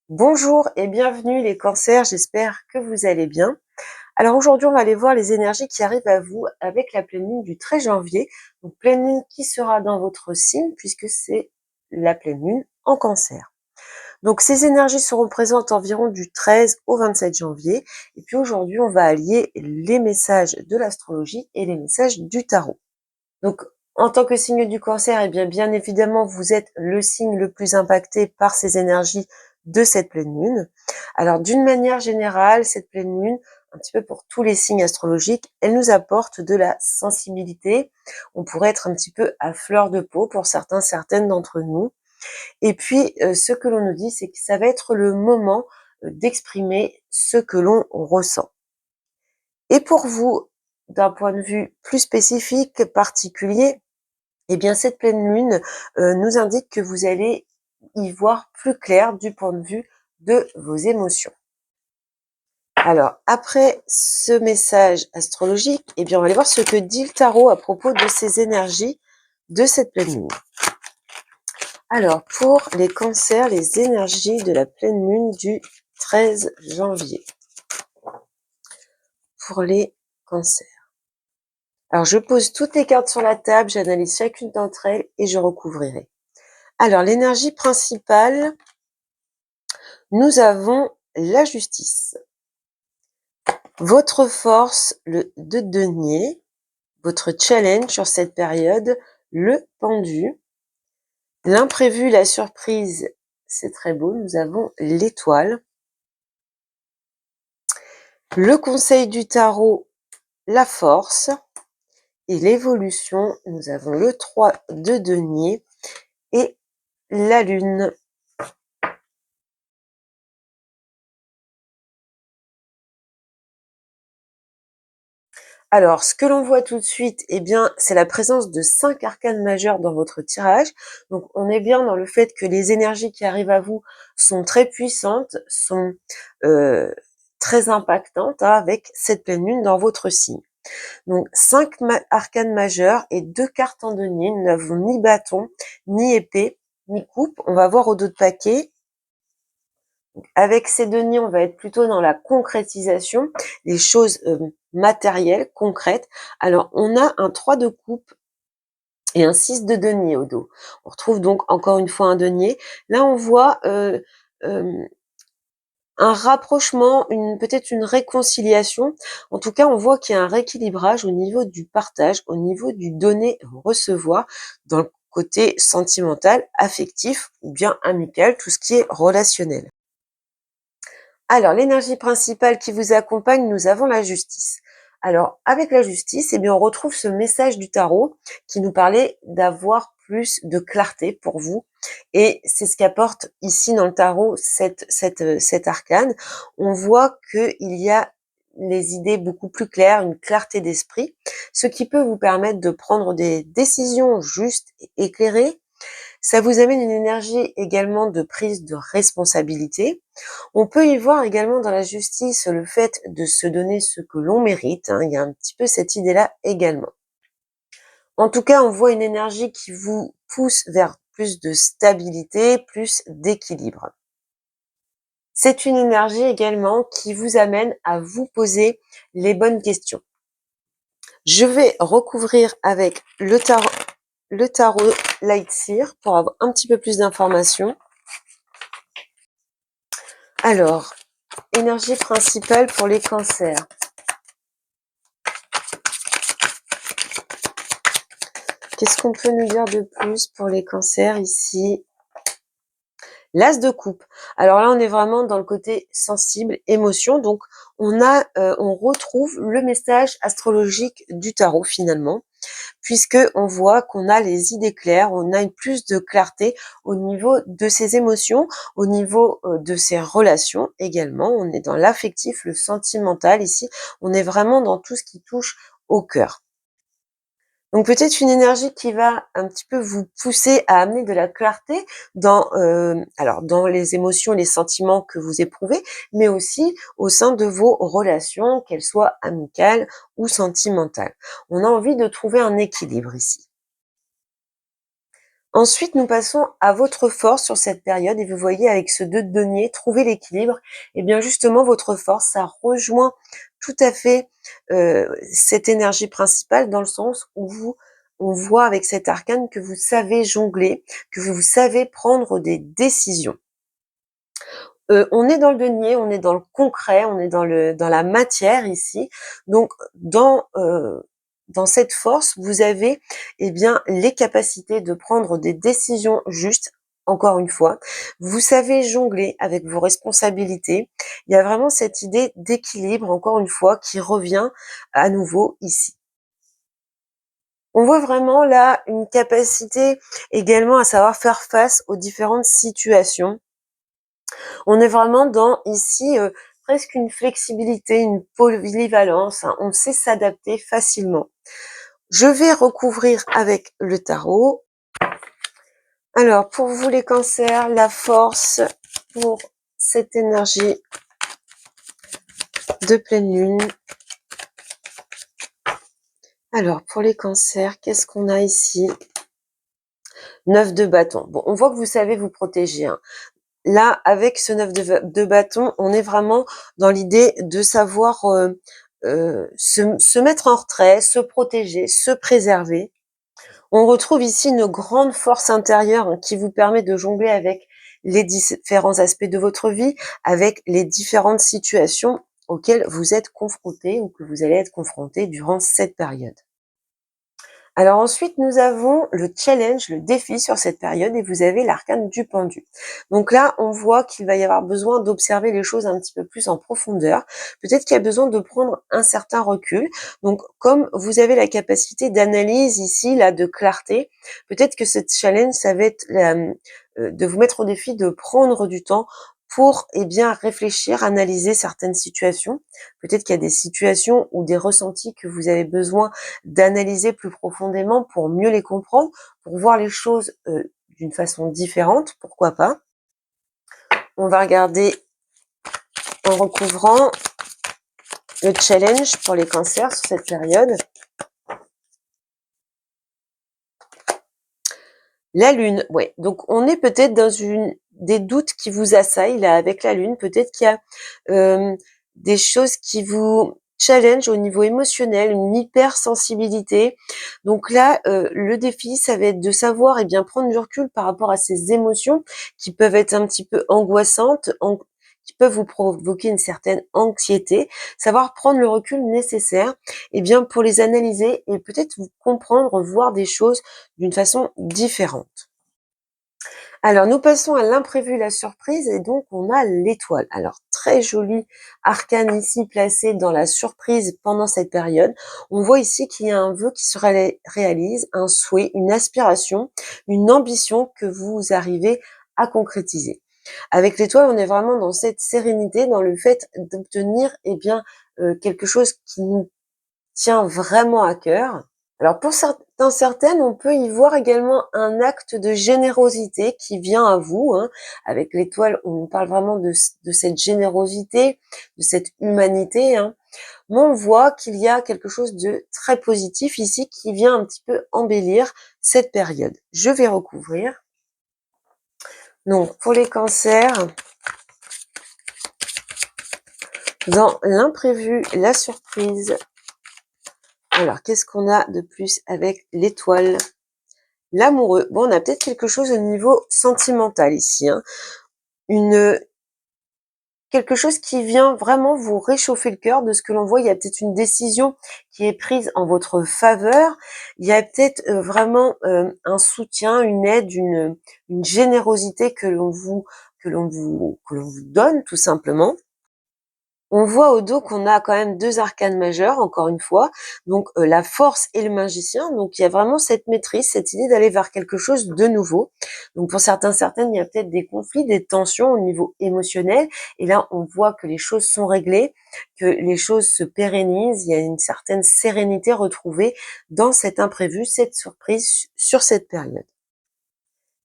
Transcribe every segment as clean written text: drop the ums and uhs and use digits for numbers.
Bonjour et bienvenue les cancers, j'espère que vous allez bien. Alors aujourd'hui, on va aller voir les énergies qui arrivent à vous avec la pleine lune du 13 janvier. Donc pleine lune qui sera dans votre signe puisque c'est la pleine lune en cancer. Donc ces énergies seront présentes environ du 13 au 27 janvier. Et puis aujourd'hui, on va allier les messages de l'astrologie et les messages du tarot. Donc en tant que signe du cancer, eh bien évidemment, vous êtes le signe le plus impacté par ces énergies de cette pleine lune. Alors d'une manière générale, cette pleine lune, un petit peu pour tous les signes astrologiques, elle nous apporte de la sensibilité. On pourrait être un petit peu à fleur de peau pour certaines d'entre nous. Et puis ce que l'on nous dit, c'est que ça va être le moment d'exprimer ce que l'on ressent. Et pour vous, d'un point de vue plus spécifique, particulier, eh bien cette pleine lune nous indique que vous allez y voir plus clair du point de vue de vos émotions. Alors, après ce message astrologique, eh bien on va aller voir ce que dit le tarot à propos de ces énergies de cette pleine lune. Alors, pour les cancers, les énergies de la pleine lune du 13 janvier. Pour les cancers. Alors, je pose toutes les cartes sur la table, j'analyse chacune d'entre elles et je recouvrirai. Alors, l'énergie principale, nous avons la justice. Votre force, le 2 de denier. Votre challenge sur cette période, le pendu. L'imprévu, la surprise, c'est très beau. Nous avons l'étoile. Le conseil du tarot, la force. Et l'évolution, nous avons le 3 de denier et la lune. Alors, ce que l'on voit tout de suite, eh bien, c'est la présence de 5 arcanes majeurs dans votre tirage. Donc, on est bien dans le fait que les énergies qui arrivent à vous sont très puissantes, sont très impactantes avec cette pleine lune dans votre signe. Donc, 5 arcanes majeurs et 2 cartes en denier. Nous n'avons ni bâton, ni épée, ni coupe. On va voir au dos de paquet. Avec ces deniers, on va être plutôt dans la concrétisation, les choses matérielles, concrètes. Alors, on a un 3 de coupe et un 6 de denier au dos. On retrouve donc encore une fois un denier. Là, on voit un rapprochement, peut-être une réconciliation. En tout cas, on voit qu'il y a un rééquilibrage au niveau du partage, au niveau du donner-recevoir, dans le côté sentimental, affectif ou bien amical, tout ce qui est relationnel. Alors, l'énergie principale qui vous accompagne, nous avons la justice. Alors, avec la justice, eh bien, on retrouve ce message du tarot qui nous parlait d'avoir plus de clarté pour vous. Et c'est ce qu'apporte ici dans le tarot cet arcane. On voit qu'il y a les idées beaucoup plus claires, une clarté d'esprit, ce qui peut vous permettre de prendre des décisions justes et éclairées. Ça vous amène une énergie également de prise de responsabilité. On peut y voir également dans la justice le fait de se donner ce que l'on mérite. Il y a un petit peu cette idée-là également. En tout cas, on voit une énergie qui vous pousse vers plus de stabilité, plus d'équilibre. C'est une énergie également qui vous amène à vous poser les bonnes questions. Je vais recouvrir avec le tarot Light Seer pour avoir un petit peu plus d'informations. Alors, énergie principale pour les cancers. Qu'est-ce qu'on peut nous dire de plus pour les cancers ici? L'as de coupe. Alors là, on est vraiment dans le côté sensible, émotion. Donc, on retrouve le message astrologique du tarot finalement, puisque on voit qu'on a les idées claires, on a une plus de clarté au niveau de ses émotions, au niveau de ses relations également. On est dans l'affectif, le sentimental ici. On est vraiment dans tout ce qui touche au cœur. Donc peut-être une énergie qui va un petit peu vous pousser à amener de la clarté dans les émotions, les sentiments que vous éprouvez, mais aussi au sein de vos relations, qu'elles soient amicales ou sentimentales. On a envie de trouver un équilibre ici. Ensuite, nous passons à votre force sur cette période et vous voyez avec ce 2 de denier, trouver l'équilibre. Et bien justement, votre force, ça rejoint tout à fait cette énergie principale dans le sens où on voit avec cet arcane que vous savez jongler, que vous savez prendre des décisions. On est dans le denier, on est dans le concret, on est dans la matière ici. Donc dans cette force, vous avez eh bien les capacités de prendre des décisions justes. Encore une fois, vous savez jongler avec vos responsabilités. Il y a vraiment cette idée d'équilibre, encore une fois, qui revient à nouveau ici. On voit vraiment là une capacité également à savoir faire face aux différentes situations. On est vraiment dans ici presque une flexibilité, une polyvalence, hein. On sait s'adapter facilement. Je vais recouvrir avec le tarot. Alors, pour vous les cancers, la force pour cette énergie de pleine lune. Alors, pour les cancers, qu'est-ce qu'on a ici? 9 de bâton. Bon, on voit que vous savez vous protéger, hein. Là, avec ce 9 de bâton, on est vraiment dans l'idée de savoir se mettre en retrait, se protéger, se préserver. On retrouve ici une grande force intérieure, hein, qui vous permet de jongler avec les différents aspects de votre vie, avec les différentes situations auxquelles vous êtes confronté ou que vous allez être confronté durant cette période. Alors ensuite, nous avons le challenge, le défi sur cette période et vous avez l'arcane du pendu. Donc là, on voit qu'il va y avoir besoin d'observer les choses un petit peu plus en profondeur. Peut-être qu'il y a besoin de prendre un certain recul. Donc comme vous avez la capacité d'analyse ici, là, de clarté, peut-être que ce challenge, ça va être de vous mettre au défi de prendre du temps pour bien réfléchir, analyser certaines situations. Peut-être qu'il y a des situations ou des ressentis que vous avez besoin d'analyser plus profondément pour mieux les comprendre, pour voir les choses d'une façon différente, pourquoi pas. On va regarder en recouvrant le challenge pour les cancers sur cette période. La lune, ouais. Donc on est peut-être dans des doutes qui vous assaillent là avec la lune. Peut-être qu'il y a des choses qui vous challenge au niveau émotionnel, une hypersensibilité. Donc là, le défi, ça va être de savoir prendre du recul par rapport à ces émotions qui peuvent être un petit peu angoissantes, qui peuvent vous provoquer une certaine anxiété, savoir prendre le recul nécessaire pour les analyser et peut-être vous comprendre, voir des choses d'une façon différente. Alors, nous passons à l'imprévu, la surprise, et donc on a l'étoile. Alors, très joli arcane ici placé dans la surprise pendant cette période. On voit ici qu'il y a un vœu qui se réalise, un souhait, une aspiration, une ambition que vous arrivez à concrétiser. Avec l'étoile, on est vraiment dans cette sérénité, dans le fait d'obtenir quelque chose qui nous tient vraiment à cœur. Alors pour certaines, on peut y voir également un acte de générosité qui vient à vous, hein. Avec l'étoile, on parle vraiment de cette générosité, de cette humanité, hein. Mais on voit qu'il y a quelque chose de très positif ici qui vient un petit peu embellir cette période. Je vais recouvrir. Donc pour les cancers, dans l'imprévu, la surprise. Alors qu'est-ce qu'on a de plus avec l'étoile? L'amoureux. Bon, on a peut-être quelque chose au niveau sentimental ici, hein. Quelque chose qui vient vraiment vous réchauffer le cœur de ce que l'on voit. Il y a peut-être une décision qui est prise en votre faveur. Il y a peut-être vraiment un soutien, une aide, une générosité que l'on vous donne tout simplement. On voit au dos qu'on a quand même 2 arcanes majeurs, encore une fois, donc la force et le magicien. Donc il y a vraiment cette maîtrise, cette idée d'aller vers quelque chose de nouveau. Donc pour certaines, il y a peut-être des conflits, des tensions au niveau émotionnel. Et là, on voit que les choses sont réglées, que les choses se pérennisent. Il y a une certaine sérénité retrouvée dans cet imprévu, cette surprise sur cette période.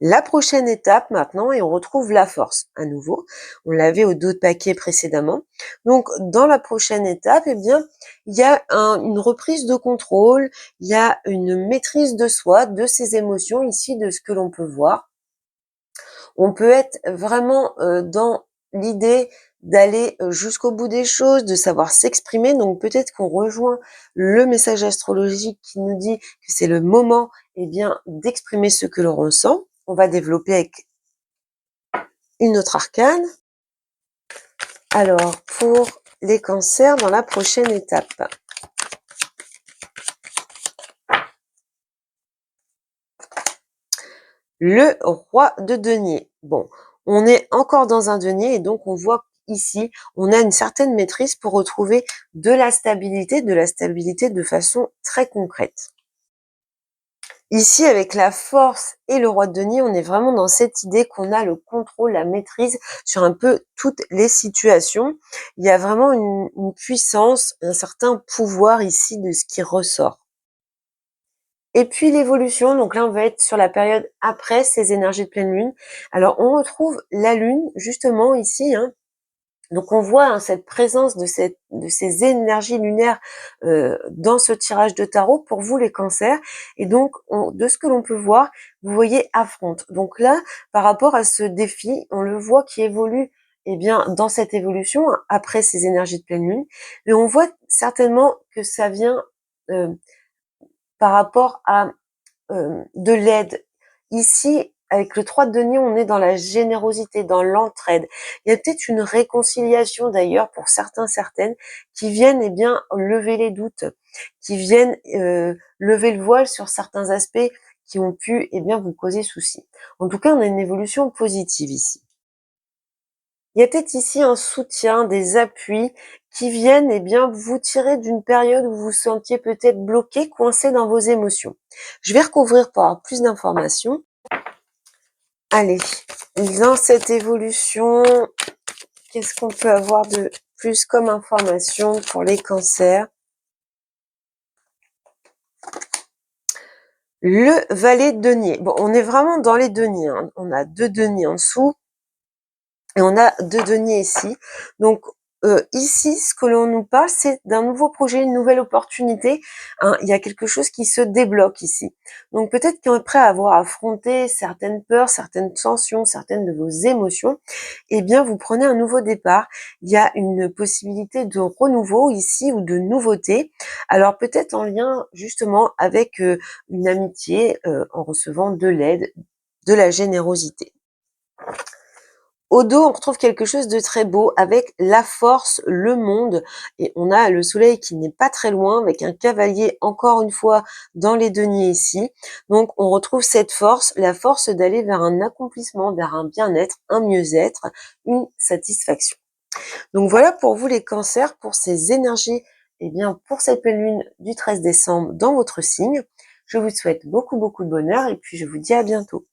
La prochaine étape maintenant, et on retrouve la force à nouveau. On l'avait au dos de paquet précédemment. Donc dans la prochaine étape, eh bien, il y a une reprise de contrôle, il y a une maîtrise de soi, de ses émotions ici, de ce que l'on peut voir. On peut être vraiment dans l'idée d'aller jusqu'au bout des choses, de savoir s'exprimer. Donc peut-être qu'on rejoint le message astrologique qui nous dit que c'est le moment, eh bien, d'exprimer ce que l'on ressent. On va développer avec une autre arcane. Alors, pour les cancers dans la prochaine étape. Le roi de denier. Bon, on est encore dans un denier et donc on voit ici, on a une certaine maîtrise pour retrouver de la stabilité de façon très concrète. Ici, avec la force et le roi de denier, on est vraiment dans cette idée qu'on a le contrôle, la maîtrise sur un peu toutes les situations. Il y a vraiment une puissance, un certain pouvoir ici de ce qui ressort. Et puis l'évolution, donc là on va être sur la période après ces énergies de pleine lune. Alors on retrouve la lune justement ici, hein. Donc on voit cette présence de ces énergies lunaires dans ce tirage de tarot pour vous les cancers. Et donc de ce que l'on peut voir, vous voyez affronte. Donc là, par rapport à ce défi, on le voit qui évolue eh bien dans cette évolution après ces énergies de pleine lune. Et on voit certainement que ça vient par rapport à de l'aide. Ici, avec le 3 de denier, on est dans la générosité, dans l'entraide. Il y a peut-être une réconciliation d'ailleurs pour certains, certaines, qui viennent eh bien lever les doutes, qui viennent lever le voile sur certains aspects qui ont pu eh bien vous causer souci. En tout cas, on a une évolution positive ici. Il y a peut-être ici un soutien, des appuis qui viennent eh bien vous tirer d'une période où vous vous sentiez peut-être bloqué, coincé dans vos émotions. Je vais recouvrir pour avoir plus d'informations. Allez, dans cette évolution, qu'est-ce qu'on peut avoir de plus comme information pour les cancers? Le valet de denier. Bon, on est vraiment dans les deniers, hein. On a 2 deniers en dessous. Et on a 2 deniers ici. Donc ici, ce que l'on nous parle, c'est d'un nouveau projet, une nouvelle opportunité, hein. Il y a quelque chose qui se débloque ici. Donc peut-être qu'après avoir affronté certaines peurs, certaines tensions, certaines de vos émotions, eh bien vous prenez un nouveau départ. Il y a une possibilité de renouveau ici ou de nouveauté. Alors peut-être en lien justement avec une amitié, en recevant de l'aide, de la générosité. Au dos, on retrouve quelque chose de très beau avec la force, le monde, et on a le soleil qui n'est pas très loin avec un cavalier encore une fois dans les deniers ici. Donc on retrouve cette force, la force d'aller vers un accomplissement, vers un bien-être, un mieux-être, une satisfaction. Donc voilà pour vous les cancers, pour ces énergies, eh bien pour cette pleine lune du 13 décembre dans votre signe. Je vous souhaite beaucoup de bonheur et puis je vous dis à bientôt.